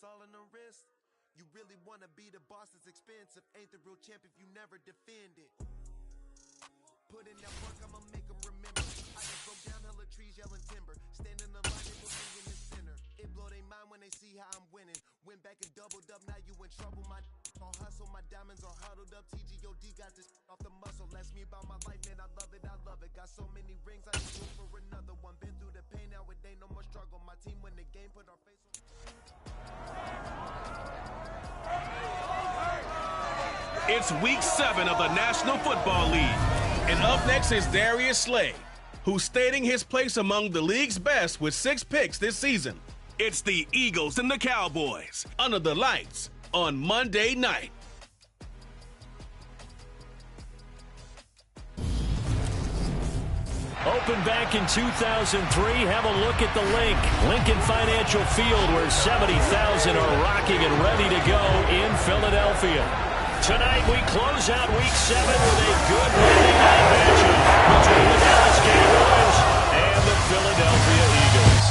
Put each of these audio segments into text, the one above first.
all in the wrist. You really want to be the boss that's expensive. Ain't the real champ if you never defend it. Put in that work, I'ma make them remember. I just broke down hella trees, yelling timber. Stand in the line, they put me in the center. It blow their mind when they see how I'm winning. Went back and doubled up, now you in trouble. My all hustle, my diamonds are huddled up. TGOD got this off the muscle. Ask me about my life, man, I love it, I love it. Got so many rings, I just look for another one. Been through the pain, now it ain't no more struggle. My team win the game, put our face on. It's week 7 of the National Football League. And up next is Darius Slay, who's stating his place among the league's best with 6 picks this season. It's the Eagles and the Cowboys under the lights on Monday night. Opened back in 2003. Have a look at the Lincoln Financial Field, where 70,000 are rocking and ready to go in Philadelphia. Tonight we close out week 7 with a good Monday night matchup between the Dallas Cowboys and the Philadelphia Eagles.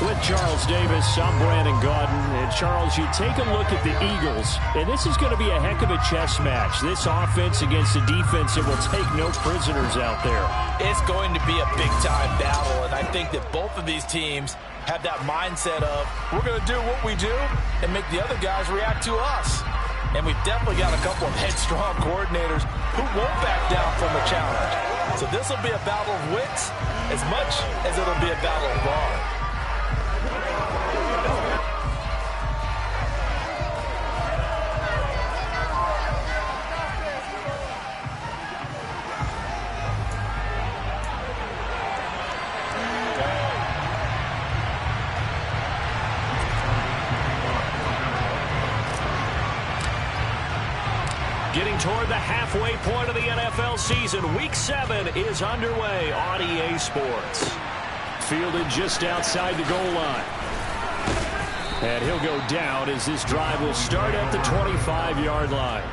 With Charles Davis, I'm Brandon Gaudin. And Charles, you take a look at the Eagles, and this is going to be a heck of a chess match. This offense against a defense that will take no prisoners out there. It's going to be a big-time battle, and I think that both of these teams have that mindset of, we're going to do what we do and make the other guys react to us. And we've definitely got a couple of headstrong coordinators who won't back down from a challenge. So this will be a battle of wits as much as it'll be a battle of brawn. Getting toward the halfway point of the NFL season, Week 7 is underway on EA Sports. Fielded just outside the goal line. And he'll go down as this drive will start at the 25-yard line.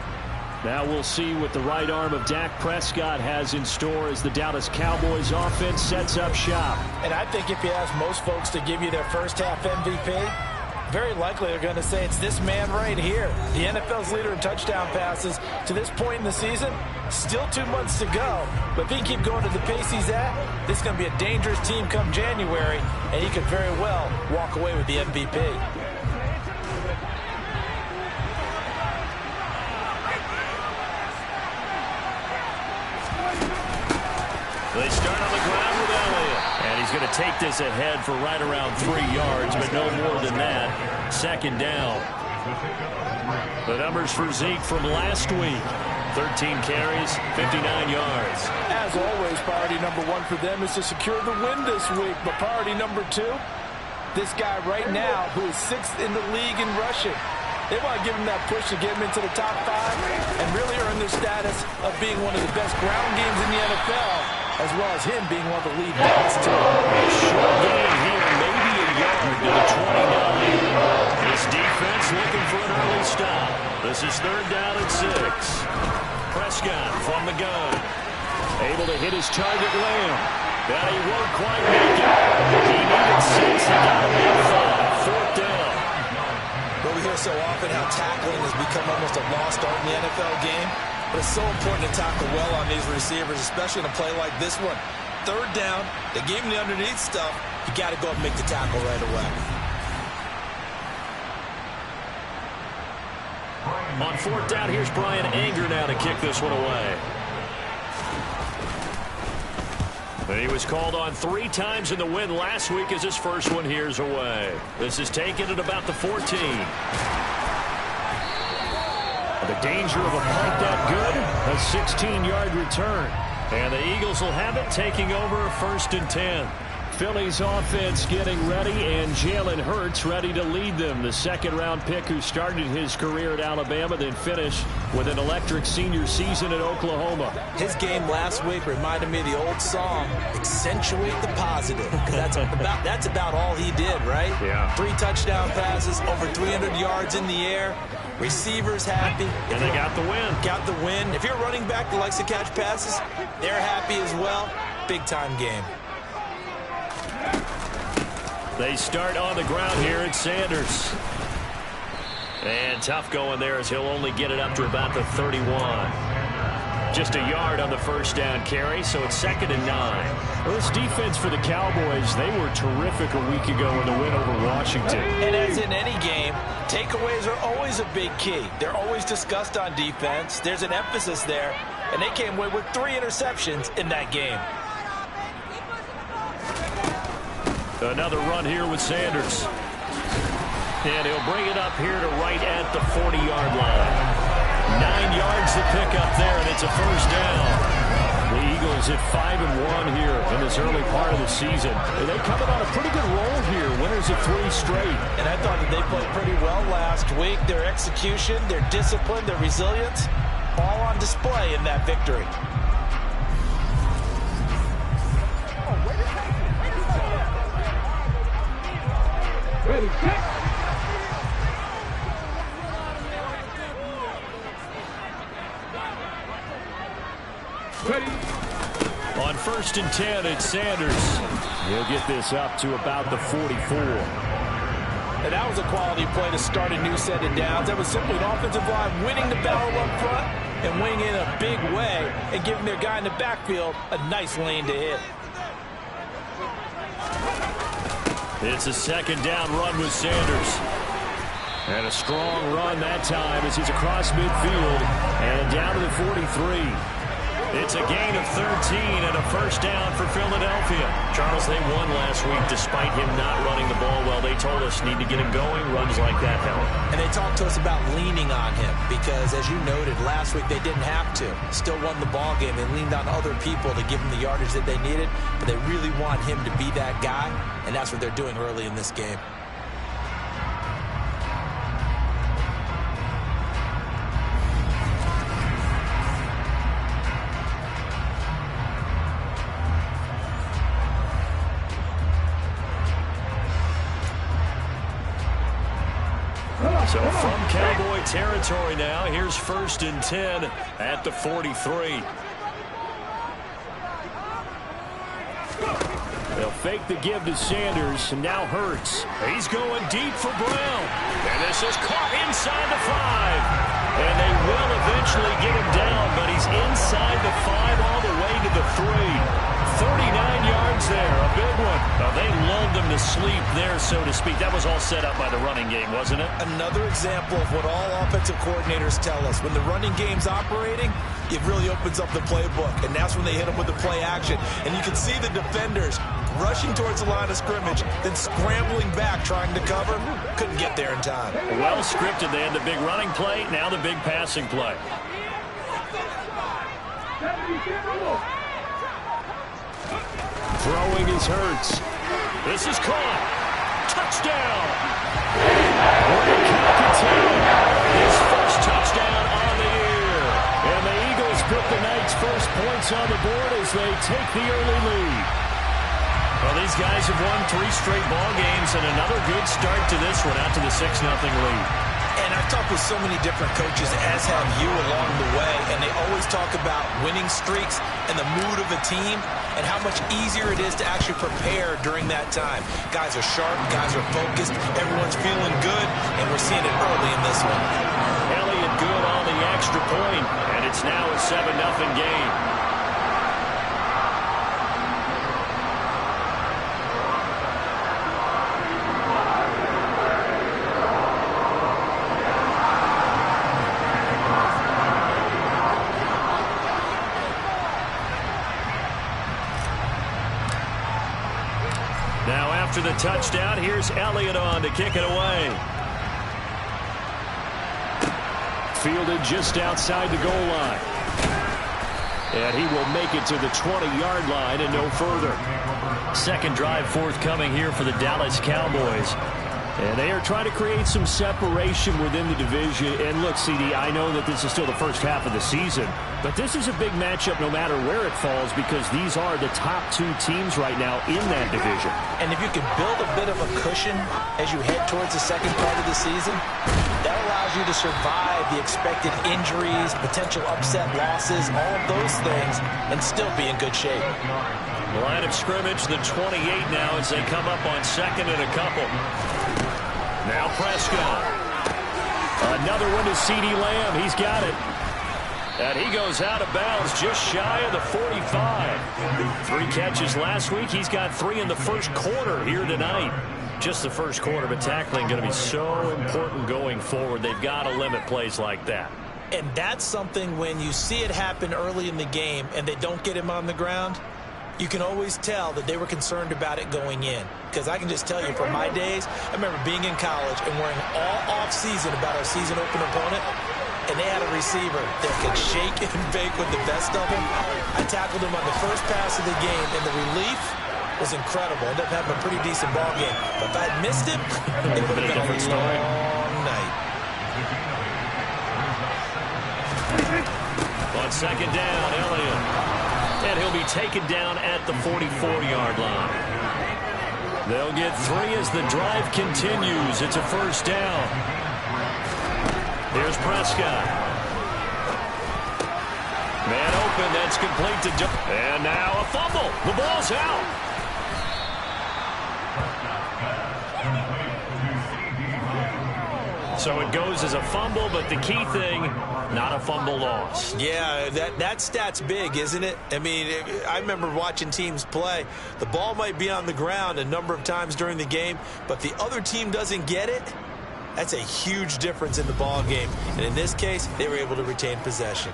Now we'll see what the right arm of Dak Prescott has in store as the Dallas Cowboys offense sets up shop. And I think if you ask most folks to give you their first half MVP, very likely they're going to say it's this man right here. The NFL's leader in touchdown passes to this point in the season. Still 2 months to go. But if he can keep going to the pace he's at, this is going to be a dangerous team come January, and he could very well walk away with the MVP. They start on the ground with Elliott. And he's going to take this ahead for right around 3 yards, but no more than that. Second down. The numbers for Zeke from last week. 13 carries, 59 yards. As always, priority number 1 for them is to secure the win this week. But priority number 2, this guy right now who is 6th in the league in rushing. They want to give him that push to get him into the top 5 and really earn their status of being one of the best ground games in the NFL, as well as him being one of the lead backs too. Short gain here, maybe a yard to the 29. This defense looking for an early stop. This is 3rd down and 6. Prescott from the gun. Able to hit his target, Lamb. But he won't quite make it. He needed 6. He got him in 5. 4th down. But we hear so often how tackling has become almost a lost art in the NFL game. But it's so important to tackle well on these receivers, especially in a play like this one. 3rd down, they gave him the underneath stuff. You got to go and make the tackle right away. On 4th down, here's Brian Anger now to kick this one away. And he was called on 3 times in the win last week as his first one here's away. This is taken at about the 14. The danger of a punt that good, a 16-yard return. And the Eagles will have it, taking over 1st and 10. Philly's offense getting ready, and Jalen Hurts ready to lead them. The 2nd-round pick who started his career at Alabama, then finished with an electric senior season at Oklahoma. His game last week reminded me of the old song, Accentuate the Positive. Because that's about all he did, right? Yeah. 3 touchdown passes, over 300 yards in the air. Receivers happy. And they got the win. Got the win. If you're a running back that likes to catch passes, they're happy as well. Big-time game. They start on the ground here at Sanders. And tough going there as he'll only get it up to about the 31. Just a yard on the first down carry, so it's 2nd and 9. Well, this defense for the Cowboys, they were terrific a week ago in the win over Washington. And as in any game, takeaways are always a big key. They're always discussed on defense. There's an emphasis there, and they came away with 3 interceptions in that game. Another run here with Sanders. And he'll bring it up here to right at the 40-yard line. 9 yards to pick up there, and it's a first down. The Eagles at 5-1 here in this early part of the season. They coming on a pretty good roll here, winners of 3 straight. And I thought that they played pretty well last week. Their execution, their discipline, their resilience, all on display in that victory. On 1st and 10, it's Sanders. He'll get this up to about the 44. And that was a quality play to start a new set of downs. That was simply an offensive line winning the battle up front and winning in a big way and giving their guy in the backfield a nice lane to hit. It's a 2nd down run with Sanders. And a strong run that time as he's across midfield and down to the 43. It's a gain of 13 and a first down for Philadelphia. Charles, they won last week despite him not running the ball well. They told us need to get him going. Runs like that help. And they talked to us about leaning on him because, as you noted, last week they didn't have to. Still won the ball game. They leaned on other people to give him the yardage that they needed, but they really want him to be that guy, and that's what they're doing early in this game. So from Cowboy territory now, here's 1st and 10 at the 43. They'll fake the give to Sanders, and now Hurts. He's going deep for Brown. And this is caught inside the 5. And they will eventually get him down, but he's inside the 5 all the way to the 3. 39 yards there, a big one. Now, they lulled them to sleep there, so to speak. That was all set up by the running game, wasn't it? Another example of what all offensive coordinators tell us. When the running game's operating, it really opens up the playbook, and that's when they hit them with the play action. And you can see the defenders rushing towards the line of scrimmage, then scrambling back, trying to cover. Couldn't get there in time. Well scripted. They had the big running play, now the big passing play. Throwing is Hurts. This is caught. Touchdown. We're continue. His first touchdown on the year. And the Eagles put the night's first points on the board as they take the early lead. Well, these guys have won 3 straight ball games and another good start to this one out to the 6-0 lead. And I've talked with so many different coaches, as have you along the way, and they always talk about winning streaks and the mood of a team and how much easier it is to actually prepare during that time. Guys are sharp, guys are focused, everyone's feeling good, and we're seeing it early in this one. Elliott good on the extra point, and it's now a 7-0 game. Now after the touchdown, here's Elliott on to kick it away. Fielded just outside the goal line. And he will make it to the 20-yard line and no further. Second drive forthcoming here for the Dallas Cowboys. And they are trying to create some separation within the division. And look, CD, I know that this is still the first half of the season, but this is a big matchup no matter where it falls because these are the top 2 teams right now in that division. And if you can build a bit of a cushion as you head towards the second part of the season, that allows you to survive the expected injuries, potential upset losses, all of those things, and still be in good shape. Line of scrimmage, the 28 now as they come up on second and a couple. Now Prescott. Another one to CeeDee Lamb. He's got it. And he goes out of bounds just shy of the 45. 3 catches last week. He's got 3 in the first quarter here tonight. Just the first quarter, but tackling going to be so important going forward. They've got to limit plays like that. And that's something when you see it happen early in the game and they don't get him on the ground, you can always tell that they were concerned about it going in. Because I can just tell you from my days, I remember being in college and worrying all off-season about our season open opponent, and they had a receiver that could shake and bake with the best of them. I tackled him on the first pass of the game, and the relief was incredible. Ended up having a pretty decent ball game. But if I had missed him, it would have been a long night. On second down, Elliott. And he'll be taken down at the 44-yard line. They'll get 3 as the drive continues. It's a first down. Here's Prescott. Man open, that's complete to Joe. And now a fumble. The ball's out. So it goes as a fumble, but the key thing, not a fumble loss. Yeah, that stat's big, isn't it? I mean, I remember watching teams play. The ball might be on the ground a number of times during the game, but the other team doesn't get it. That's a huge difference in the ball game. And in this case, they were able to retain possession.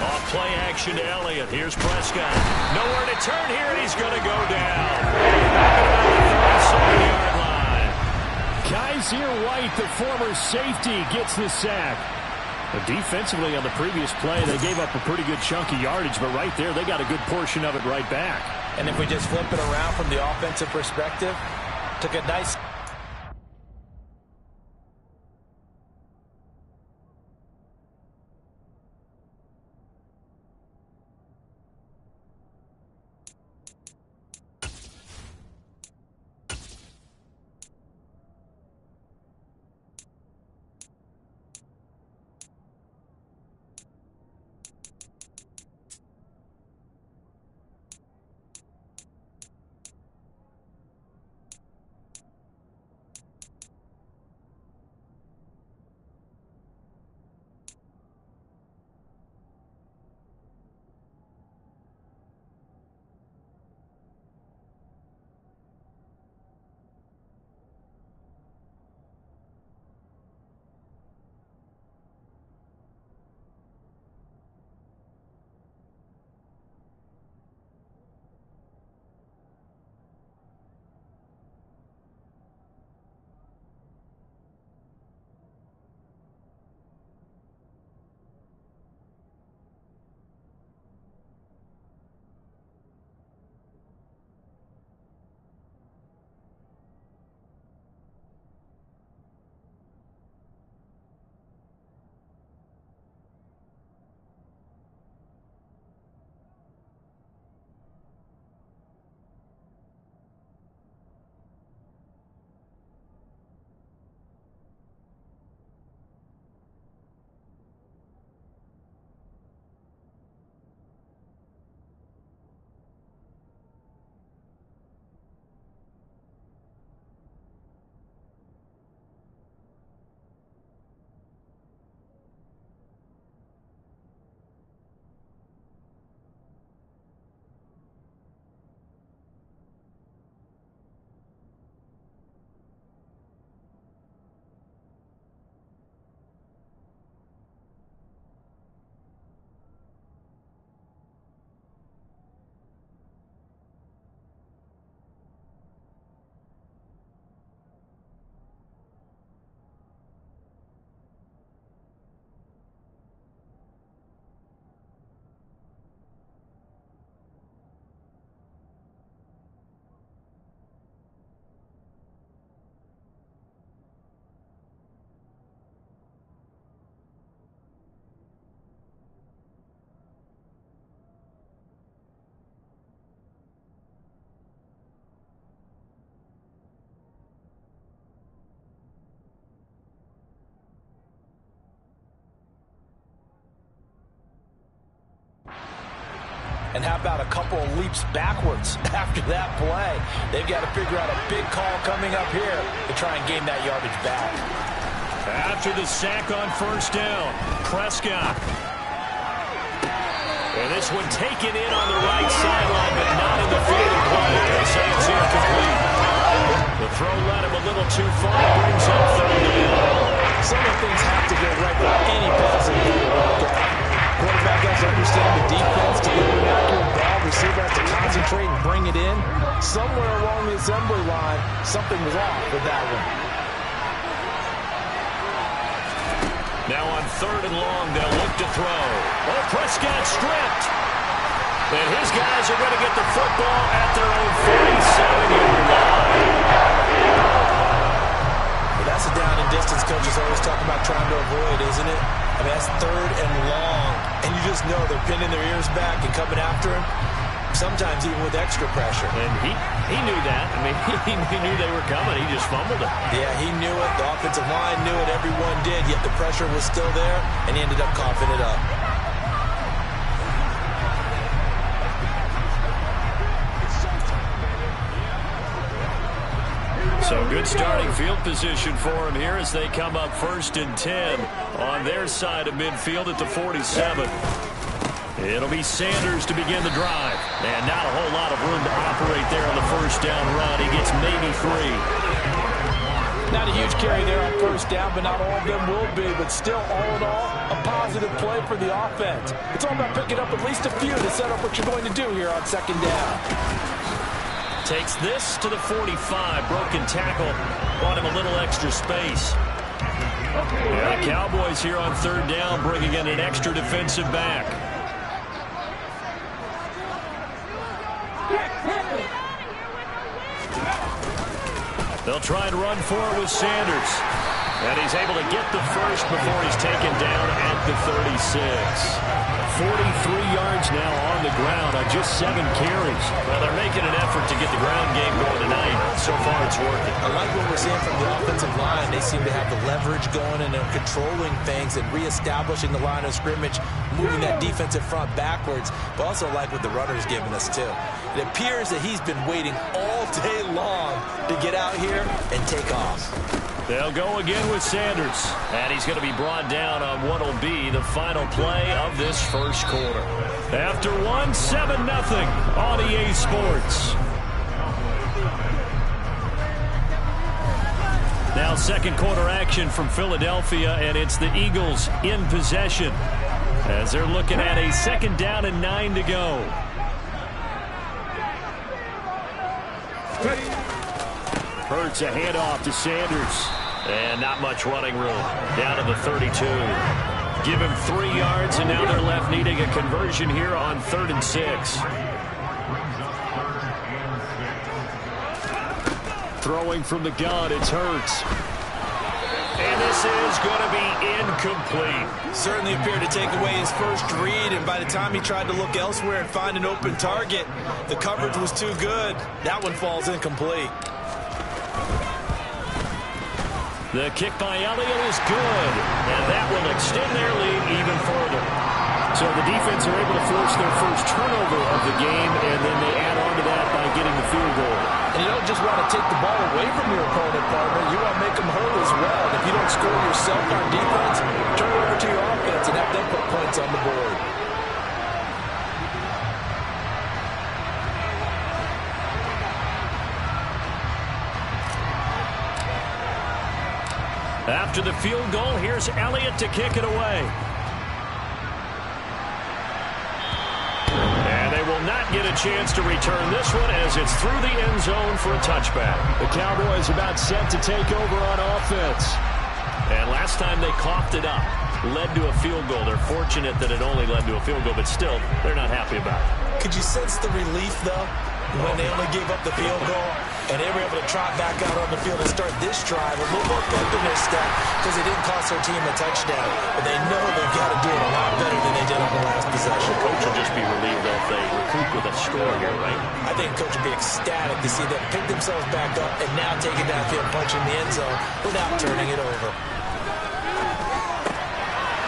Off play action to Elliott. Here's Prescott. Nowhere to turn here, and he's going to go down. Back at about the 37-yard line. Kaiser White, the former safety, gets the sack. But defensively on the previous play, they gave up a pretty good chunk of yardage, but right there, they got a good portion of it right back. And if we just flip it around from the offensive perspective, took a nice... And how about a couple of leaps backwards after that play? They've got to figure out a big call coming up here to try and gain that yardage back. After the sack on first down, Prescott. And this one taken in on the right sideline, but not in the field of play. They say it's incomplete. The throw led him a little too far, brings up third down. Some of the things have to go right with any passing game. Quarterback has to understand the defense, deliver an accurate ball, receiver has to concentrate and bring it in. Somewhere along the assembly line, something was off with that one. Now on third and long, they'll look to throw. Oh, Prescott stripped. And his guys are going to get the football at their own 47-yard line. Well, that's a down and distance coaches always talk about trying to avoid, isn't it? I mean, that's third and long. And you just know they're pinning their ears back and coming after him, sometimes even with extra pressure. And he knew that. I mean, he knew they were coming. He just fumbled it. Yeah, he knew it. The offensive line knew it. Everyone did. Yet the pressure was still there, and he ended up coughing it up. So good starting field position for him here as they come up 1st and 10 on their side of midfield at the 47. It'll be Sanders to begin the drive. And not a whole lot of room to operate there on the first down run. He gets maybe 3. Not a huge carry there on first down, but not all of them will be. But still, all in all, a positive play for the offense. It's all about picking up at least a few to set up what you're going to do here on second down. Takes this to the 45. Broken tackle. Bought him a little extra space. Yeah, the Cowboys here on third down bringing in an extra defensive back. They'll try and run for it with Sanders. And he's able to get the first before he's taken down at the 36. 43 yards now on the ground on just 7 carries. Well, they're making an effort to get the ground game going tonight. So far, it's working. I like what we're seeing from the offensive line. They seem to have the leverage going and they're controlling things and reestablishing the line of scrimmage, moving that defensive front backwards. But also like what the runner's giving us, too. It appears that he's been waiting all day long to get out here and take off. They'll go again with Sanders. And he's going to be brought down on what will be the final play of this first quarter. After 7-0 on EA Sports. Now second quarter action from Philadelphia, and it's the Eagles in possession as they're looking at a 2nd down and 9 to go. Hurts a handoff to Sanders. And not much running room. Down to the 32. Give him 3 yards, and now they're left needing a conversion here on 3rd and 6. Throwing from the gun, it's Hurts. And this is going to be incomplete. Certainly appeared to take away his first read, and by the time he tried to look elsewhere and find an open target, the coverage was too good. That one falls incomplete. The kick by Elliott is good, and that will extend their lead even further. So the defense are able to force their first turnover of the game, and then they add on to that by getting the field goal. And you don't just want to take the ball away from your opponent, partner. You want to make them hurt as well. If you don't score yourself on defense, turn it over to your offense and have them put points on the board. After the field goal, here's Elliott to kick it away. And they will not get a chance to return this one as it's through the end zone for a touchback. The Cowboys about set to take over on offense. And last time they coughed it up, led to a field goal. They're fortunate that it only led to a field goal, but still, they're not happy about it. Could you sense the relief, though, when they only gave up the field goal? And they were able to trot back out on the field and start this drive a little more pep in their step because it didn't cost their team a touchdown. But they know they've got to do it a lot better than they did on the last possession. Coach will just be relieved if they recoup with a score here, right? I think Coach will be ecstatic to see them pick themselves back up and now take it downfield, punching the end zone without turning it over.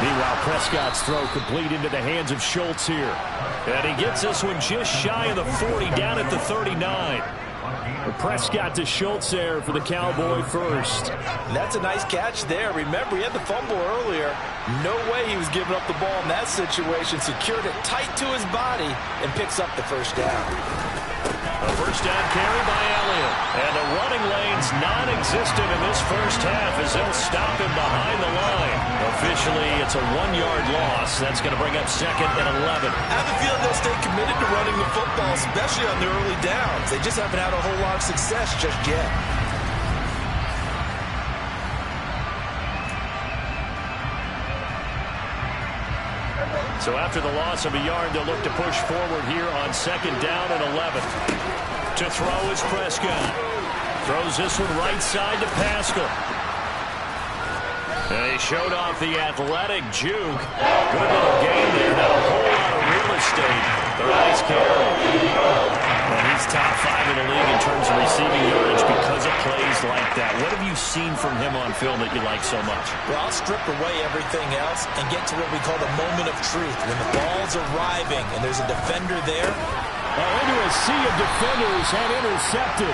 Meanwhile, Prescott's throw complete into the hands of Schultz here. And he gets this one just shy of the 40, down at the 39. Prescott to Schultz there for the Cowboy first. And that's a nice catch there. Remember, he had the fumble earlier. No way he was giving up the ball in that situation. Secured it tight to his body and picks up the first down. A first down carry by Elliott. And the running lane's non-existent in this first half as they'll stop him behind the line. Officially, it's a 1-yard loss. That's going to bring up 2nd and 11. I have a feeling they'll stay committed to running the football, especially on the early downs. They just haven't had a whole lot of success just yet. So after the loss of a yard, they'll look to push forward here on 2nd down and 11. To throw is Prescott. Throws this one right side to Pascal. They showed off the athletic juke. Good little game there. Not a whole lot of real estate. The nice carry. And he's top 5 in the league in terms of receiving yardage because of plays like that. What have you seen from him on film that you like so much? Well, I'll strip away everything else and get to what we call the moment of truth. When the ball's arriving and there's a defender there. Into a sea of defenders and intercepted.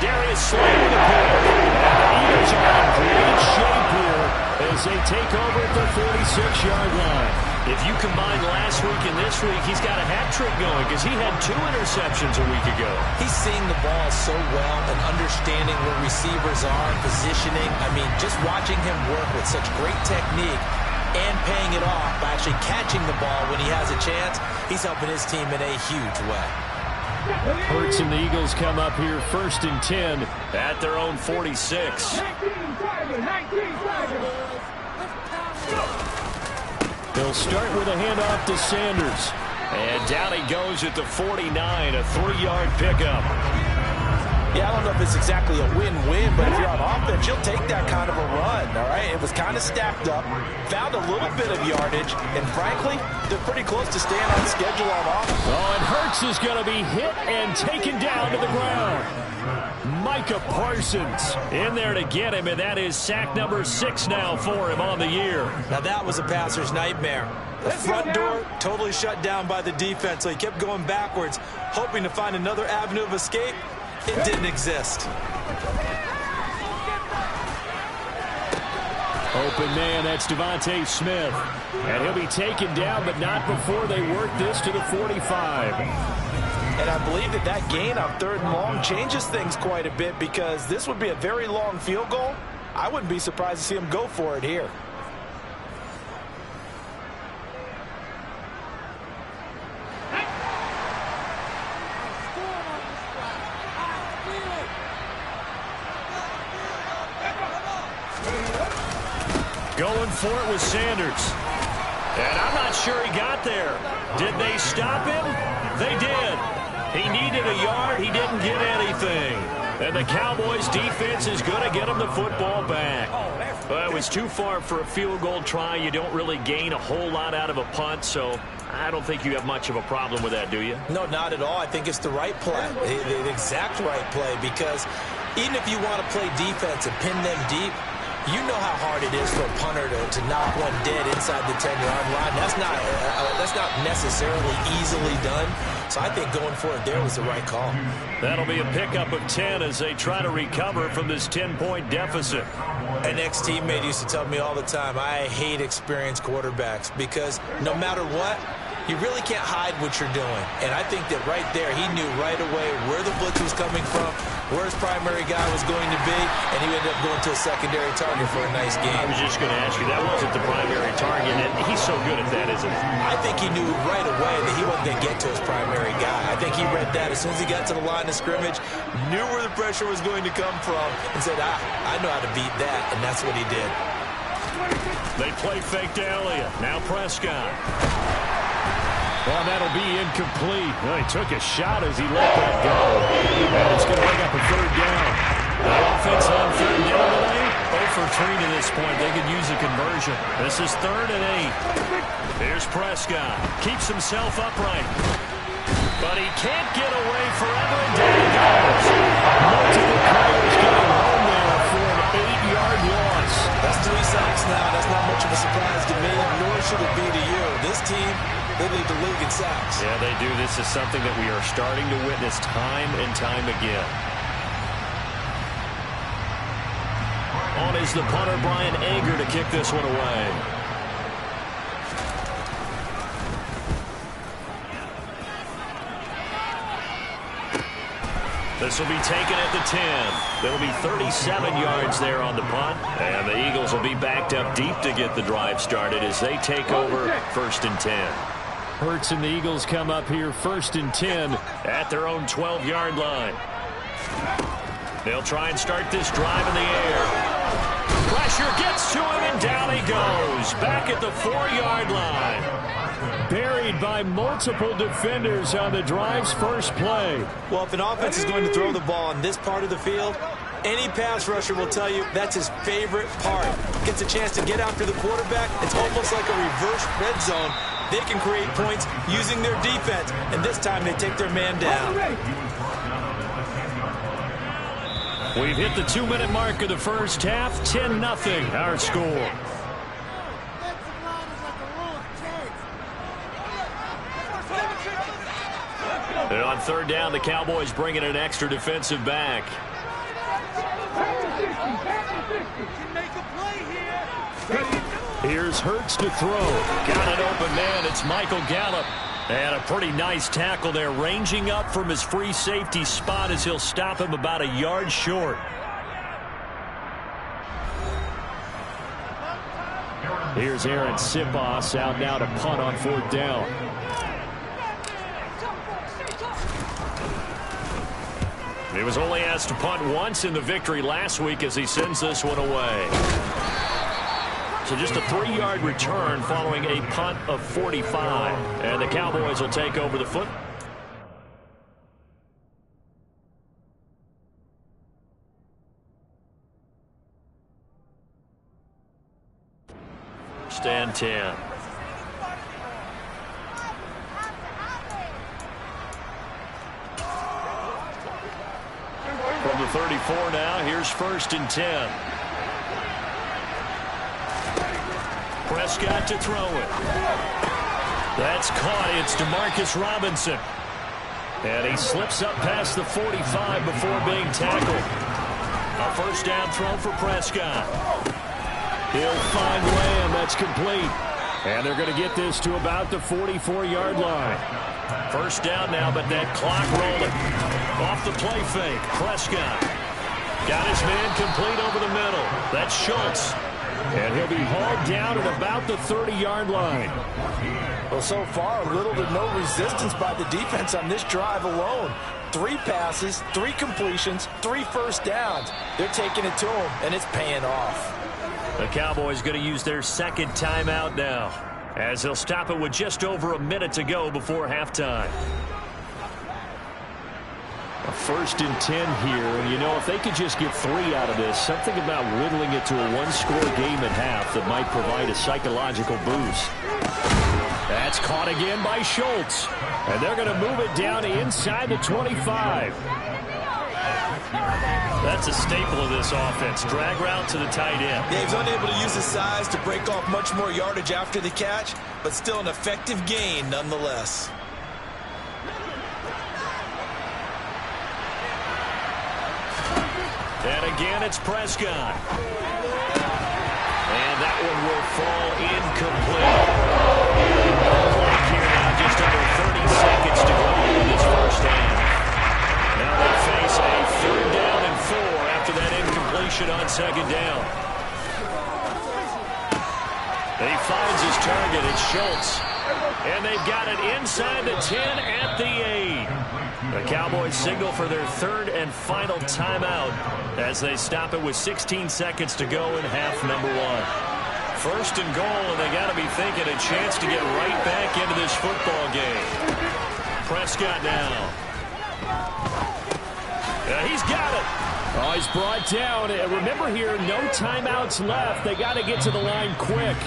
Darius Slay with a pick. And the Eagles are in great shape here as they take over at the 46-yard line. If you combine last week and this week, he's got a hat trick going because he had 2 interceptions a week ago. He's seeing the ball so well and understanding where receivers are and positioning. I mean, just watching him work with such great technique and paying it off by actually catching the ball when he has a chance, he's helping his team in a huge way. Hurts and the Eagles come up here 1st and 10 at their own 46. They'll start with a handoff to Sanders. And down he goes at the 49, a 3-yard pickup. Yeah, I don't know if it's exactly a win-win, but if you're on offense, you'll take that kind of a run, all right? It was kind of stacked up, found a little bit of yardage, and frankly, they're pretty close to staying on schedule on offense. Oh, and Hurts is going to be hit and taken down to the ground. Micah Parsons in there to get him, and that is sack number 6 now for him on the year. Now that was a passer's nightmare. The front door totally shut down by the defense, so he kept going backwards, hoping to find another avenue of escape. It didn't exist. Open man, that's Devontae Smith. And he'll be taken down, but not before they work this to the 45. And I believe that gain on 3rd and long changes things quite a bit because this would be a very long field goal. I wouldn't be surprised to see him go for it here. Going for it with Sanders. And I'm not sure he got there. Did they stop him? They did. He needed a yard. He didn't get anything. And the Cowboys defense is going to get him the football back. Well, it was too far for a field goal try. You don't really gain a whole lot out of a punt, so I don't think you have much of a problem with that, do you? No, not at all. I think it's the right play, the exact right play, because even if you want to play defense and pin them deep, you know how hard it is for a punter to knock one dead inside the 10-yard line. That's not necessarily easily done. So I think going for it there was the right call. That'll be a pickup of 10 as they try to recover from this 10-point deficit. An ex-teammate used to tell me all the time, I hate experienced quarterbacks because no matter what, you really can't hide what you're doing. And I think that right there, he knew right away where the blitz was coming from, where his primary guy was going to be, and he ended up going to a secondary target for a nice game. I was just going to ask you, that wasn't the primary target, and he's so good at that, isn't he? I think he knew right away that he wasn't going to get to his primary guy. I think he read that as soon as he got to the line of scrimmage, knew where the pressure was going to come from, and said, I know how to beat that, and that's what he did. They play fake to Elliott. Now Prescott. Well, that'll be incomplete. Well, he took a shot as he let that go. And it's going to bring up a 3rd down. The offense on 3rd down today, 0 for 3 to this point. They could use a conversion. This is 3rd and 8. Here's Prescott. Keeps himself upright. But he can't get away forever, and down he goes. Multiple players getting home there for an 8-yard loss. That's 3 sacks now. That's not much of a surprise to me. sacks. Yeah, they do. This is something that we are starting to witness time and time again. On is the punter, Brian Anger, to kick this one away. This will be taken at the 10. There will be 37 yards there on the punt. And the Eagles will be backed up deep to get the drive started as they take over 1st and 10. Hurts and the Eagles come up here 1st and 10 at their own 12-yard line. They'll try and start this drive in the air. Pressure gets to him, and down he goes. Back at the 4-yard line. Buried by multiple defenders on the drive's first play. Well, if an offense is going to throw the ball on this part of the field, any pass rusher will tell you that's his favorite part. Gets a chance to get after the quarterback. It's almost like a reverse red zone. They can create points using their defense, and this time they take their man down. We've hit the 2-minute mark of the first half. 10-0 our score. And on 3rd down, the Cowboys bring in an extra defensive back. Here's Hurts to throw. Got an open man. It's Michael Gallup. And a pretty nice tackle there, ranging up from his free safety spot as he'll stop him about a yard short. Here's Aaron Sipos out now to punt on 4th down. He was only asked to punt once in the victory last week as he sends this one away. So just a 3-yard return following a punt of 45. And the Cowboys will take over the foot. Stand 10. From the 34 now, here's 1st and 10. Prescott to throw it. That's caught. It's DeMarcus Robinson. And he slips up past the 45 before being tackled. A 1st down throw for Prescott. He'll find Lamb. That's complete. And they're going to get this to about the 44-yard line. 1st down now, but that clock rolling. Off the play fake. Prescott got his man complete over the middle. That's Schultz. And he'll be hauled down at about the 30-yard line. Well, so far, little to no resistance by the defense on this drive alone. 3 passes, 3 completions, 3 1st downs. They're taking it to him, and it's paying off. The Cowboys going to use their 2nd timeout now, as they'll stop it with just over a minute to go before halftime. A 1st and 10 here, and you know, if they could just get 3 out of this, something about whittling it to a 1-score game at half that might provide a psychological boost. That's caught again by Schultz, and they're going to move it down inside the 25. That's a staple of this offense. Drag route to the tight end. Yeah, he was unable to use his size to break off much more yardage after the catch, but still an effective gain nonetheless. And again, it's Prescott. And that one will fall incomplete. No clock here now, just under 30 seconds to go in this first half. Now they face a 3rd down and 4 after that incompletion on 2nd down. He finds his target. It's Schultz. And they've got it inside the 10 at the 8. The Cowboys signal for their 3rd and final timeout as they stop it with 16 seconds to go in half number 1. 1st and goal, and they got to be thinking a chance to get right back into this football game. Prescott now. He's got it. Oh, he's brought down. Remember here, no timeouts left. They got to get to the line quick.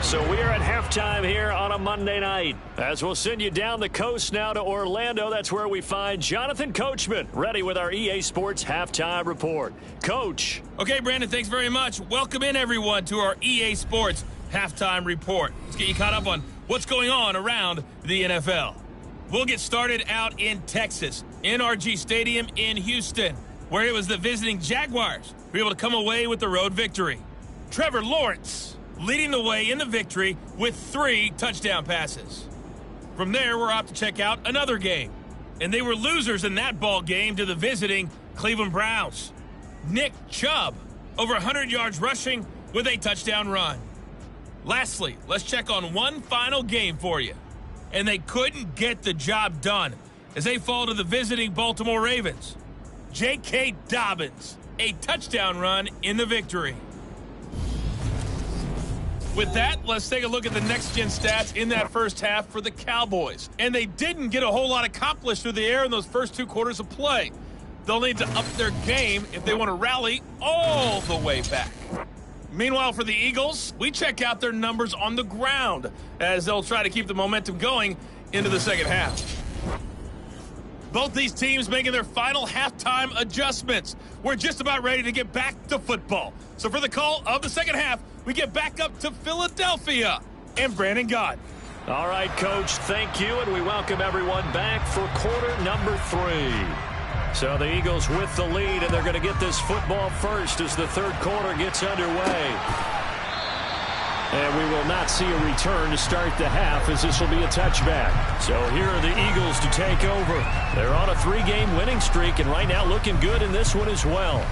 So we're at halftime here on a Monday night. As we'll send you down the coast now to Orlando, that's where we find Jonathan Coachman, ready with our EA Sports Halftime Report. Coach. Okay, Brandon, thanks very much. Welcome in, everyone, to our EA Sports Halftime Report. Let's get you caught up on what's going on around the NFL. We'll get started out in Texas, NRG Stadium in Houston, where it was the visiting Jaguars who were able to come away with the road victory. Trevor Lawrence leading the way in the victory with 3 touchdown passes. From there, we're off to check out another game, and they were losers in that ball game to the visiting Cleveland Browns. Nick Chubb, over 100 yards rushing with a touchdown run. Lastly, let's check on one final game for you. And they couldn't get the job done as they fall to the visiting Baltimore Ravens. J.K. Dobbins, a touchdown run in the victory. With that, let's take a look at the next-gen stats in that first half for the Cowboys. And they didn't get a whole lot accomplished through the air in those first 2 quarters of play. They'll need to up their game if they want to rally all the way back. Meanwhile, for the Eagles, we check out their numbers on the ground as they'll try to keep the momentum going into the second half. Both these teams making their final halftime adjustments. We're just about ready to get back to football. So for the call of the second half, we get back up to Philadelphia and Brandon Gott. All right, Coach, thank you, and we welcome everyone back for quarter number 3. So the Eagles with the lead, and they're going to get this football first as the third quarter gets underway. And we will not see a return to start the half, as this will be a touchback. So here are the Eagles to take over. They're on a 3-game winning streak, and right now looking good in this one as well.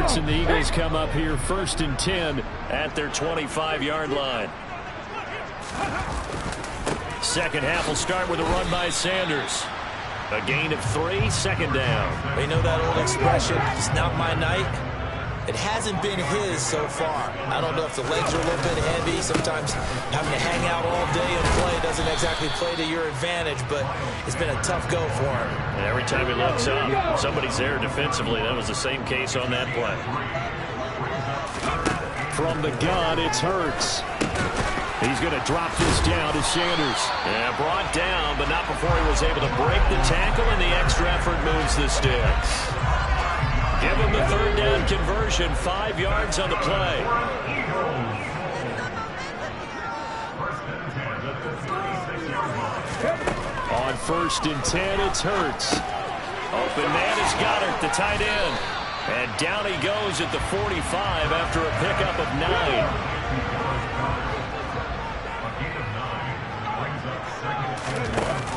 Hurts, and the Eagles come up here 1st and 10 at their 25-yard line. Second half will start with a run by Sanders. A gain of 3, 2nd down. They know that old expression, it's not my night. It hasn't been his so far. I don't know if the legs are a little bit heavy. Sometimes having to hang out all day and play doesn't exactly play to your advantage, but it's been a tough go for him. And every time he looks up, somebody's there defensively. That was the same case on that play. From the gun, it's Hurts. He's going to drop this down to Sanders. Yeah, brought down, but not before he was able to break the tackle, and the extra effort moves the sticks. Give him the 3rd down conversion, 5 yards on the play. On 1st and 10, it's Hurts. Open man is Goddard, the tight end. And down he goes at the 45 after a pickup of 9.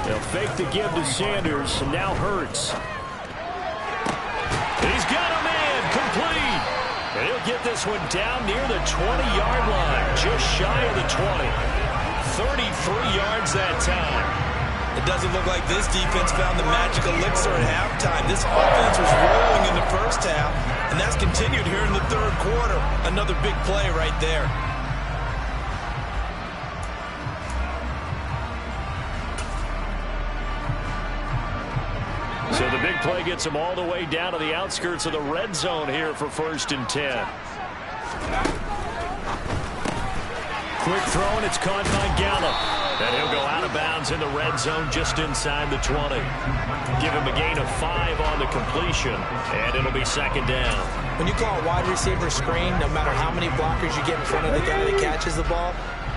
They'll fake the give to Sanders, and now Hurts. He's got a man, complete. And he'll get this one down near the 20-yard line, just shy of the 20. 33 yards that time. It doesn't look like this defense found the magic elixir at halftime. This offense was rolling in the first half, and that's continued here in the 3rd quarter. Another big play right there. So the big play gets him all the way down to the outskirts of the red zone here for 1st and 10. Quick throw, and it's caught by Gallup. And he'll go out of bounds in the red zone just inside the 20. Give him a gain of 5 on the completion, and it'll be 2nd down. When you call a wide receiver screen, no matter how many blockers you get in front of the guy that catches the ball,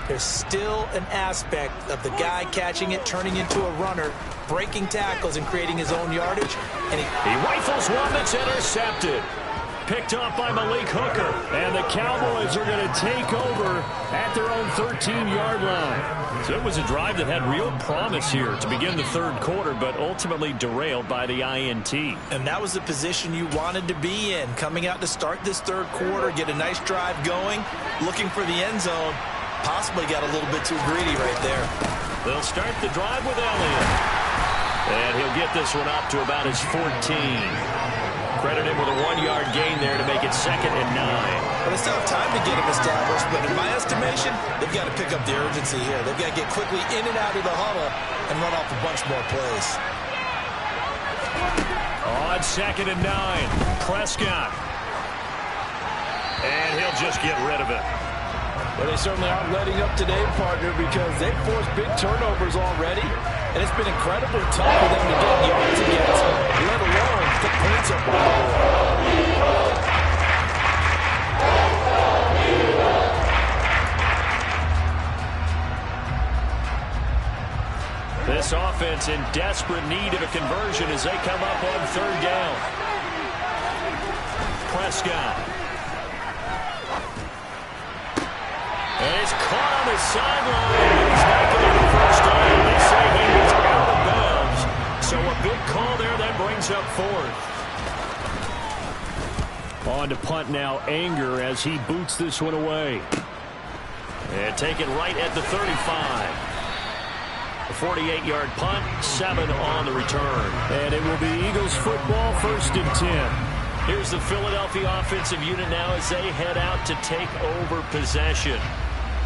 there's still an aspect of the guy catching it, turning into a runner, breaking tackles and creating his own yardage. And he rifles one that's intercepted. Picked off by Malik Hooker. And the Cowboys are going to take over at their own 13-yard line. So it was a drive that had real promise here to begin the 3rd quarter, but ultimately derailed by the INT. And that was the position you wanted to be in, coming out to start this 3rd quarter, get a nice drive going, looking for the end zone. Possibly got a little bit too greedy right there. They'll start the drive with Elliott. And he'll get this one up to about his 14. Credit him with a 1-yard gain there to make it 2nd and 9. Well, they still have time to get him established, but in my estimation, they've got to pick up the urgency here. They've got to get quickly in and out of the huddle and run off a bunch more plays. On 2nd and 9, Prescott. And he'll just get rid of it. Well, they certainly aren't letting up today, partner, because they've forced big turnovers already, and it's been incredibly tough for them to get yards against, let alone put points up on the board. This offense in desperate need of a conversion as they come up on 3rd down. Prescott. And he's caught on the sideline. He's not going to get the 1st down. They say he was out of bounds. So a big call there that brings up 4th. On to punt now, Anger, as he boots this one away. And taken right at the 35. A 48-yard punt, 7 on the return. And it will be Eagles football, 1st and 10. Here's the Philadelphia offensive unit now as they head out to take over possession.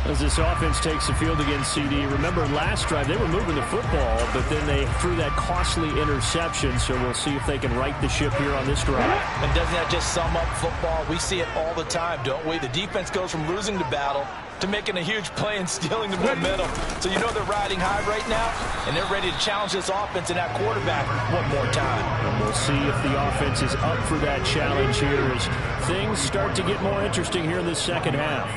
As this offense takes the field against CD, remember last drive they were moving the football, but then they threw that costly interception, so we'll see if they can right the ship here on this drive. And doesn't that just sum up football? We see it all the time, don't we? The defense goes from losing the battle to making a huge play and stealing the momentum. So you know they're riding high right now, and they're ready to challenge this offense and that quarterback one more time. And we'll see if the offense is up for that challenge here as things start to get more interesting here in the 2nd half.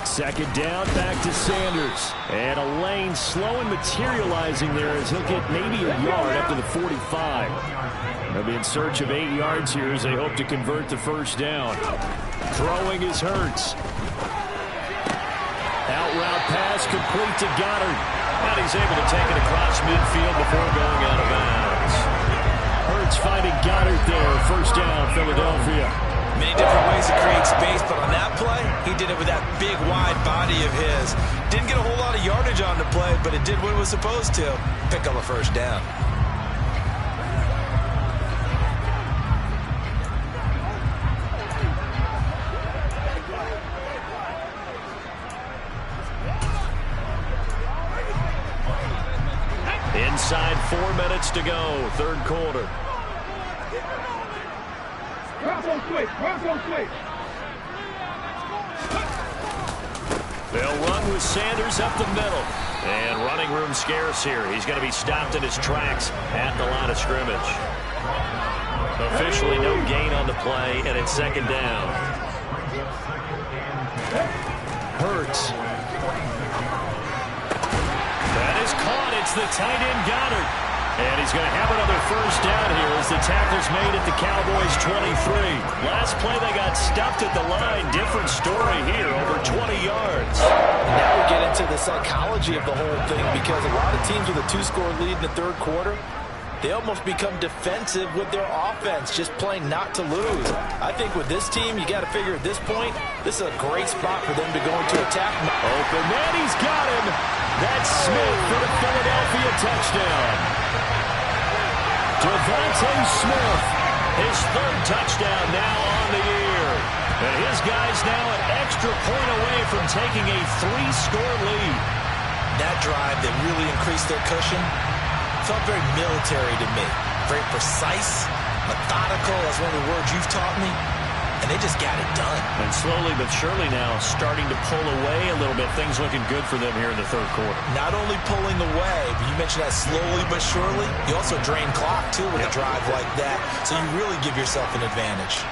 Second down, back to Sanders. And a lane slow and materializing there as he'll get maybe a yard up to the 45. They'll be in search of 8 yards here as they hope to convert the 1st down. Throwing is Hurts. Out route pass complete to Goddard. And he's able to take it across midfield before going out of bounds. Hurts finding Goddard there. First down, Philadelphia. Many different ways to create space, but on that play, he did it with that big, wide body of his. Didn't get a whole lot of yardage on the play, but it did what it was supposed to. Pick up a first down. Inside 4 minutes to go, third quarter. They'll run with Sanders up the middle. And running room scarce here. He's going to be stopped in his tracks at the line of scrimmage. Officially no gain on the play, and it's second down. Hurts. That is caught. It's the tight end Goddard. And he's going to have another first down here as the tackle's made at the Cowboys 23. Last play they got stuffed at the line. Different story here, over 20 yards. Now we get into the psychology of the whole thing, because a lot of teams with a 2-score lead in the third quarter, they almost become defensive with their offense, just playing not to lose. I think with this team, you got to figure at this point, this is a great spot for them to go into attack. Open man, he's got him. That's Smith for the Philadelphia touchdown. Devontae Smith, his third touchdown now on the year. And his guy's now an extra point away from taking a 3-score lead. That drive that really increased their cushion felt very military to me. Very precise, methodical, that's one of the words you've taught me. And they just got it done. And slowly but surely now starting to pull away a little bit. Things looking good for them here in the third quarter. Not only pulling away, but you mentioned that slowly but surely. You also drain clock, too, with a drive like that. So you really give yourself an advantage.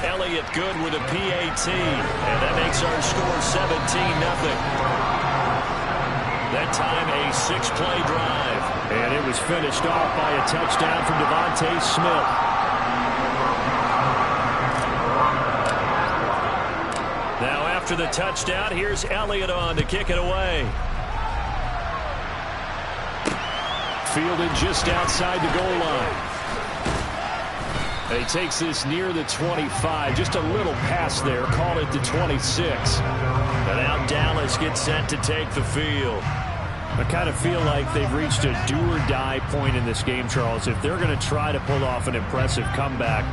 Elliott good with a PAT. And that makes our score 17-0. That time a 6-play drive. And it was finished off by a touchdown from Devontae Smith. Now after the touchdown, here's Elliott on to kick it away. Fielded just outside the goal line. And he takes this near the 25. Just a little pass there. Call it the 26. And now Dallas gets set to take the field. I kind of feel like they've reached a do-or-die point in this game, Charles. If they're going to try to pull off an impressive comeback,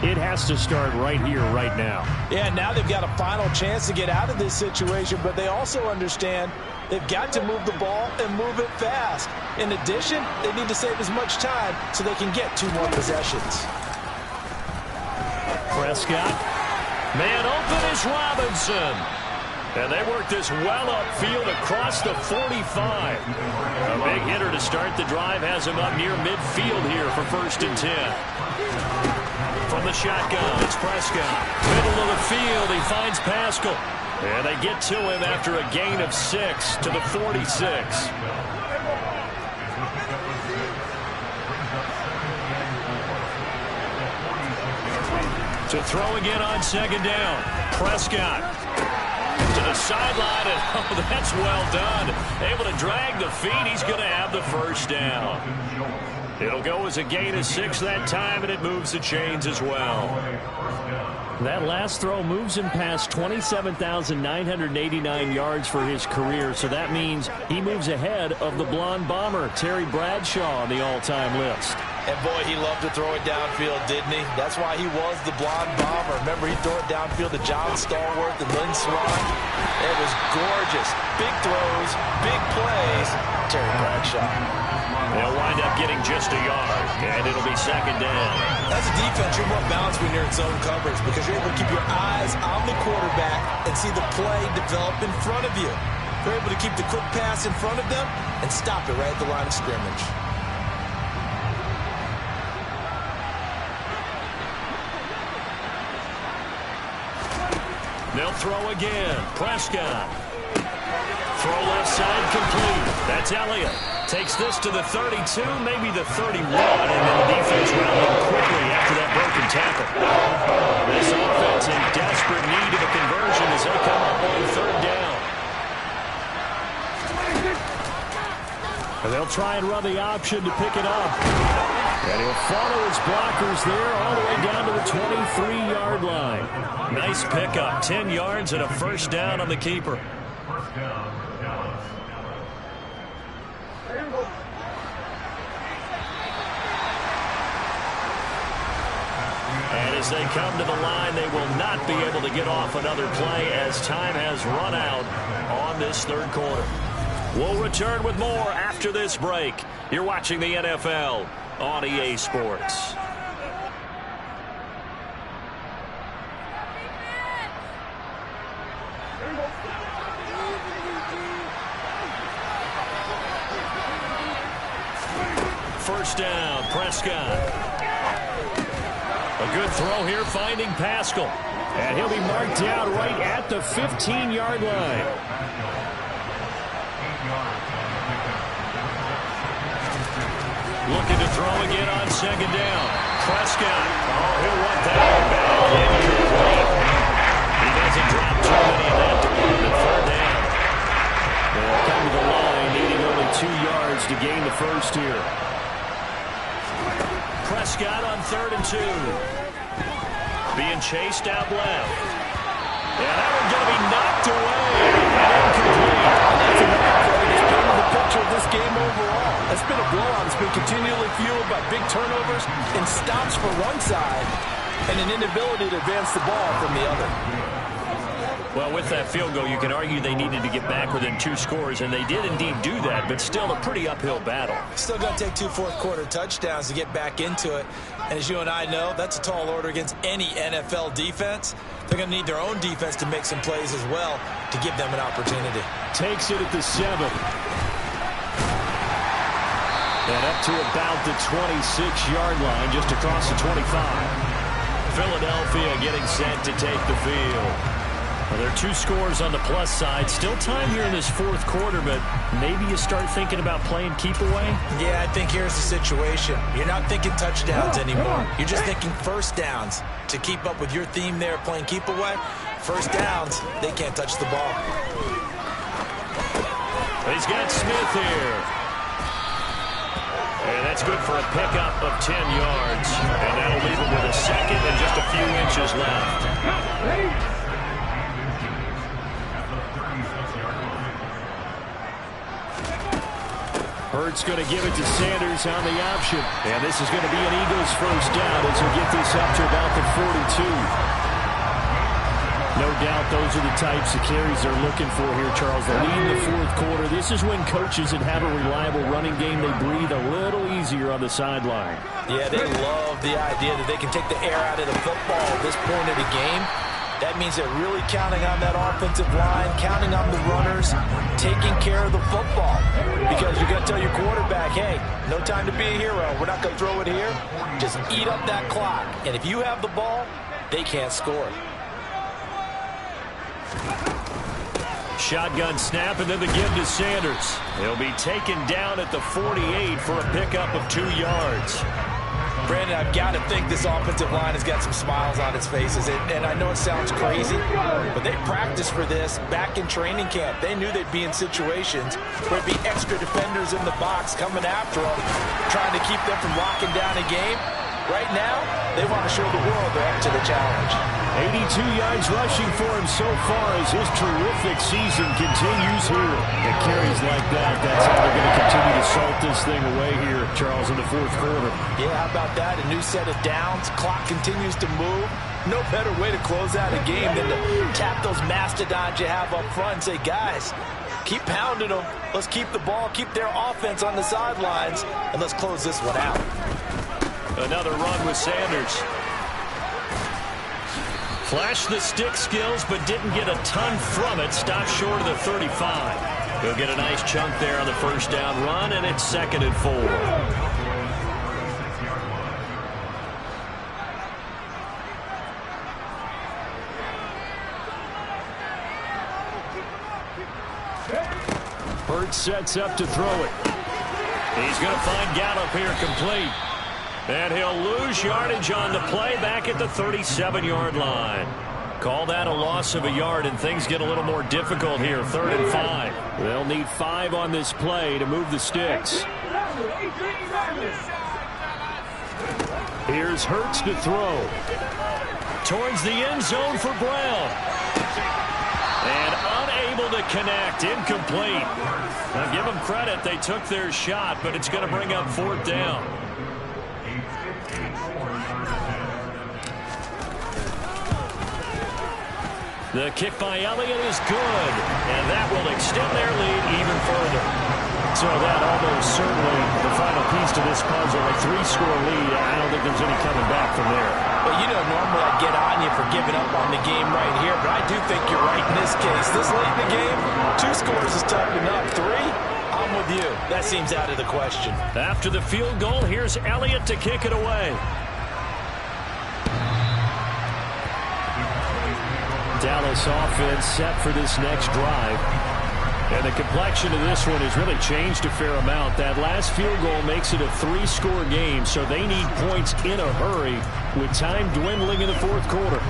it has to start right here, right now. Yeah, now they've got a final chance to get out of this situation, but they also understand they've got to move the ball and move it fast. In addition, they need to save as much time so they can get 2 more possessions. Prescott. Man open is Robinson. And they work this well upfield across the 45. A big hitter to start the drive has him up near midfield here for 1st and 10. From the shotgun, it's Prescott. Middle of the field, he finds Pascal. And they get to him after a gain of 6 to the 46. To throw again on 2nd down. Prescott. To the sideline, and oh, that's well done. Able to drag the feet. He's going to have the first down. It'll go as a gain of 6 that time, and it moves the chains as well. That last throw moves him past 27,989 yards for his career, so that means he moves ahead of the blonde bomber, Terry Bradshaw, on the all-time list. And boy, he loved to throw it downfield, didn't he? That's why he was the blonde bomber. Remember, he'd throw it downfield to John Stallworth and Lynn Swann. It was gorgeous. Big throws, big plays. Terry Bradshaw. They'll wind up getting just a yard, and it'll be 2nd down. As a defense, you're more balanced when you're in zone coverage because you're able to keep your eyes on the quarterback and see the play develop in front of you. You're able to keep the quick pass in front of them and stop it right at the line of scrimmage. They'll throw again. Prescott. Throw left side complete. That's Elliott. Takes this to the 32, maybe the 31, and then the defense rallying quickly after that broken tackle. This offense in desperate need of a conversion as they come up on 3rd down. They'll try and run the option to pick it up. And he'll follow his blockers there all the way down to the 23-yard line. Nice pickup, 10 yards and a first down on the keeper. And as they come to the line, they will not be able to get off another play as time has run out on this third quarter. We'll return with more after this break. You're watching the NFL on EA Sports. First down, Prescott. A good throw here, finding Pascal. And he'll be marked down right at the 15-yard line. Looking to throw again on second down. Prescott. Oh, he'll want that one back. Incomplete. He doesn't drop too many in that department. Third down. They'll come to the line, needing only 2 yards to gain the first here. Prescott on 3rd and 2. Being chased out left. Yeah, that one's going to be knocked away. And incomplete. That's another play that's painted the picture of this game overall. It's been a blowout. It's been continually fueled by big turnovers and stops for one side and an inability to advance the ball from the other. Well, with that field goal, you can argue they needed to get back within 2 scores, and they did indeed do that, but still a pretty uphill battle. Still got to take 2 fourth-quarter touchdowns to get back into it. And as you and I know, that's a tall order against any NFL defense. They're going to need their own defense to make some plays as well to give them an opportunity. Takes it at the 7. And up to about the 26-yard line, just across the 25. Philadelphia getting set to take the field. Well, there are 2 scores on the plus side. Still time here in this fourth quarter, but maybe you start thinking about playing keep away? Yeah, I think here's the situation. You're not thinking touchdowns anymore. You're just thinking first downs. To keep up with your theme there, playing keep away, first downs, they can't touch the ball. He's got Smith here. And that's good for a pickup of 10 yards. And that'll leave him with a second and just a few inches left. Hurts going to give it to Sanders on the option. And this is going to be an Eagles first down as he'll get this up to about the 42. No doubt those are the types of carries they're looking for here, Charles. The lead in the fourth quarter. This is when coaches that have a reliable running game, they breathe a little easier on the sideline. Yeah, they love the idea that they can take the air out of the football at this point of the game. That means they're really counting on that offensive line, counting on the runners, taking care of the football. Because you're going to tell your quarterback, hey, no time to be a hero. We're not going to throw it here. Just eat up that clock. And if you have the ball, they can't score. Shotgun snap, and then the give to Sanders. He'll be taken down at the 48 for a pickup of 2 yards. Brandon, I've got to think this offensive line has got some smiles on its faces. And I know it sounds crazy, but they practiced for this back in training camp. They knew they'd be in situations where there'd be extra defenders in the box coming after them, trying to keep them from locking down a game. Right now, they want to show the world they're up to the challenge. 82 yards rushing for him so far as his terrific season continues here. And carries like that, that's how they're going to continue to salt this thing away here, Charles, in the fourth quarter. Yeah, how about that? A new set of downs. Clock continues to move. No better way to close out a game than to tap those mastodons you have up front and say, guys, keep pounding them. Let's keep the ball, keep their offense on the sidelines, and let's close this one out. Another run with Sanders. Flashed the stick skills, but didn't get a ton from it. Stopped short of the 35. He'll get a nice chunk there on the first down run, and it's 2nd and 4. Hurts sets up to throw it. He's going to find Gallup here complete. And he'll lose yardage on the play back at the 37-yard line. Call that a loss of a yard, and things get a little more difficult here. 3rd and 5. They'll need 5 on this play to move the sticks. Here's Hurts to throw. Towards the end zone for Brown. And unable to connect. Incomplete. Now give them credit. They took their shot, but it's going to bring up 4th down. The kick by Elliott is good, and that will extend their lead even further. So that almost certainly the final piece to this puzzle, a 3-score lead. I don't think there's any coming back from there. Well, you know, normally I get on you for giving up on the game right here, but I do think you're right in this case. This late in the game, 2 scores is tough enough. 3, I'm with you. That seems out of the question. After the field goal, here's Elliott to kick it away. Dallas offense set for this next drive. And the complexion of this one has really changed a fair amount. That last field goal makes it a 3-score game, so they need points in a hurry with time dwindling in the 4th quarter.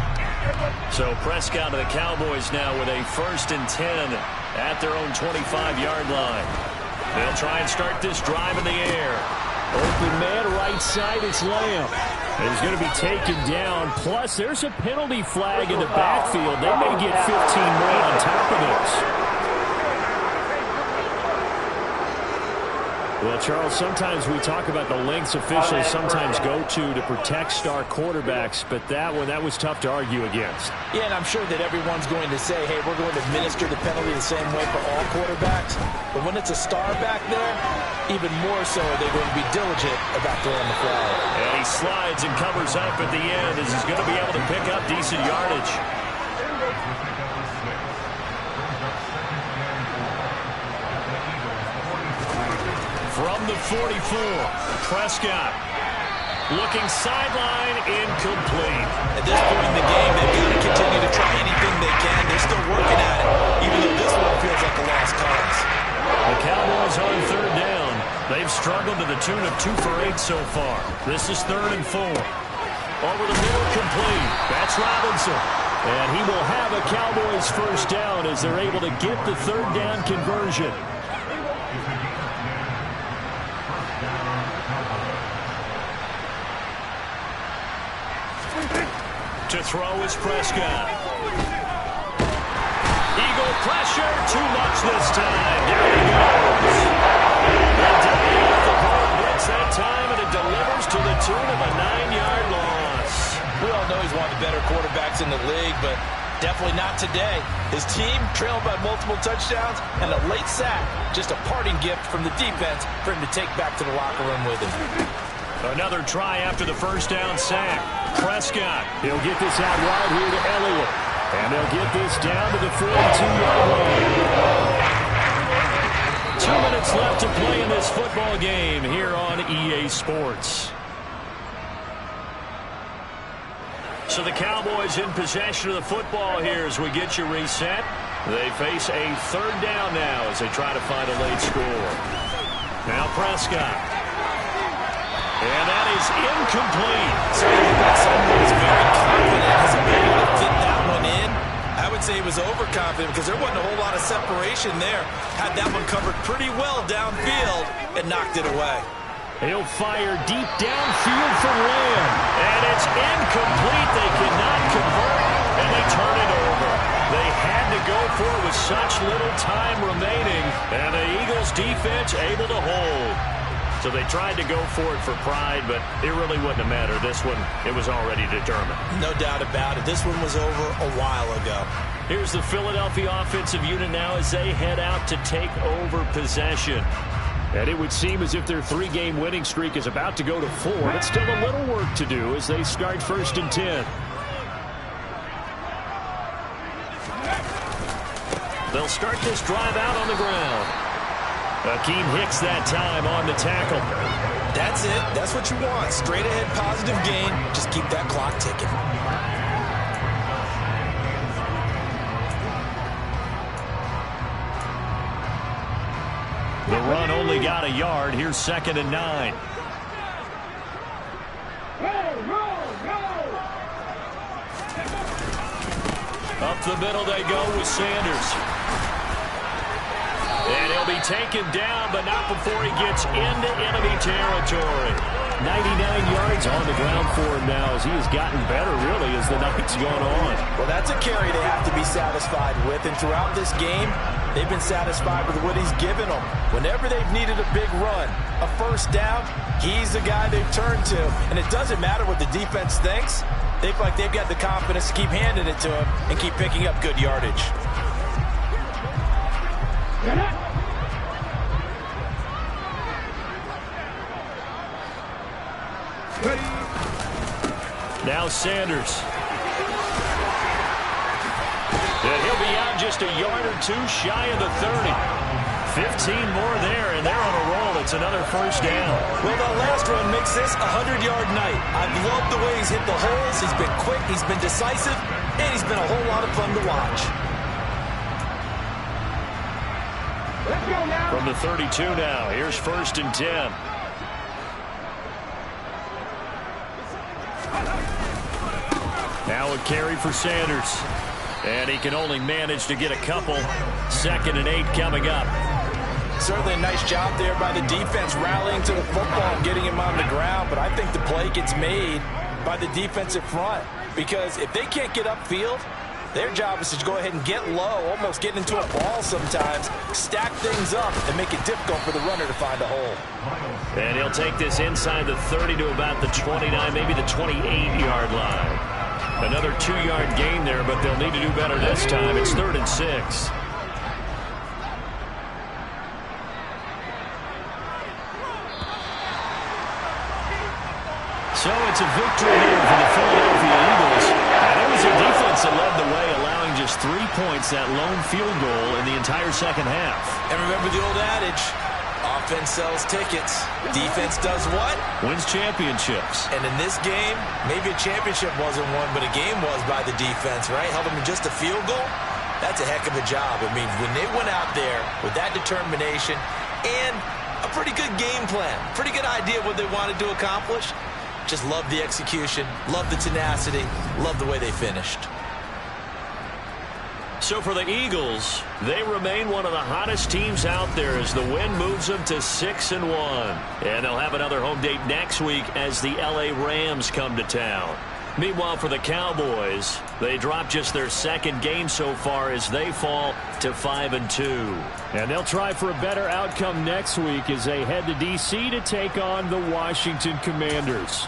So Prescott of the Cowboys now with a 1st and 10 at their own 25-yard line. They'll try and start this drive in the air. Open man, right side, it's Lamb. He's going to be taken down. Plus, there's a penalty flag in the backfield. They may get 15 more on top of this. Well, Charles, sometimes we talk about the lengths officials sometimes go to protect star quarterbacks, but that one, that was tough to argue against. Yeah, and I'm sure that everyone's going to say, hey, we're going to administer the penalty the same way for all quarterbacks. But when it's a star back there, even more so are they going to be diligent about throwing the flag. And he slides and covers up at the end as he's going to be able to pick up decent yardage. From the 44, Prescott looking sideline, incomplete. At this point in the game, they've got to continue to try anything they can. They're still working at it, even though this one feels like a lost cause. The Cowboys on 3rd down. They've struggled to the tune of 2 for 8 so far. This is 3rd and 4. Over the middle, complete. That's Robinson. And he will have a Cowboys 1st down as they're able to get the 3rd down conversion. To throw is Prescott. Eagle pressure, too much this time. Down he goes. And down the ball blitz that time, and it delivers to the tune of a 9-yard loss. We all know he's one of the better quarterbacks in the league, but definitely not today. His team trailed by multiple touchdowns, and a late sack, just a parting gift from the defense for him to take back to the locker room with him. Another try after the 1st down sack. Prescott, he'll get this out wide here to Elliott. And they'll get this down to the 42-yard line. 2 minutes left to play in this football game here on EA Sports. So the Cowboys in possession of the football here as we get you reset. They face a 3rd down now as they try to find a late score. Now Prescott. And that is incomplete. So someone was very confident in his ability to fit that one in. I would say he was overconfident because there wasn't a whole lot of separation there. Had that one covered pretty well downfield and knocked it away. He'll fire deep downfield for Lamb. And it's incomplete. They cannot convert, and they turn it over. They had to go for it with such little time remaining, and the Eagles defense able to hold. So they tried to go for it for pride, but it really wouldn't have mattered. This one, it was already determined. No doubt about it. This one was over a while ago. Here's the Philadelphia offensive unit now as they head out to take over possession. And it would seem as if their 3-game winning streak is about to go to 4, but still a little work to do as they start 1st and 10. They'll start this drive out on the ground. Akeem Hicks that time on the tackle. That's it. That's what you want. Straight ahead positive gain. Just keep that clock ticking. The run only got a yard. Here's 2nd and 9. Up the middle they go with Sanders. And he'll be taken down, but not before he gets into enemy territory. 99 yards on the ground for him now as he has gotten better, really, as the night's gone on. Well, that's a carry they have to be satisfied with, and throughout this game, they've been satisfied with what he's given them. Whenever they've needed a big run, a first down, he's the guy they've turned to. And it doesn't matter what the defense thinks. They feel like they've got the confidence to keep handing it to him and keep picking up good yardage. Now Sanders. And he'll be out just a yard or two shy of the 30. 15 more there, and they're on a roll. It's another first down. Well, that last run makes this a 100-yard night. I've loved the way he's hit the holes. He's been quick, he's been decisive, and he's been a whole lot of fun to watch. From the 32 now, here's 1st and 10. Now a carry for Sanders. And he can only manage to get a couple. 2nd and 8 coming up. Certainly a nice job there by the defense rallying to the football and getting him on the ground. But I think the play gets made by the defensive front. Because if they can't get upfield, their job is to go ahead and get low, almost get into a ball sometimes, stack things up, and make it difficult for the runner to find a hole. And he'll take this inside the 30 to about the 29, maybe the 28-yard line. Another 2-yard gain there, but they'll need to do better this time. It's 3rd and 6. So it's a victory here for the Philadelphia Eagles. And it was their defense that led the way, allowing just 3 points, that lone field goal in the entire second half. And remember the old adage, offense sells tickets. Defense does what? Wins championships. And in this game, maybe a championship wasn't won, but a game was by the defense, right? Held them in just a field goal. That's a heck of a job. I mean, when they went out there with that determination and a pretty good game plan, pretty good idea of what they wanted to accomplish, just love the execution, love the tenacity, love the way they finished. So for the Eagles, they remain one of the hottest teams out there as the win moves them to 6-1. And they'll have another home date next week as the LA Rams come to town. Meanwhile, for the Cowboys, they drop just their 2nd game so far as they fall to 5-2. And they'll try for a better outcome next week as they head to D.C. to take on the Washington Commanders.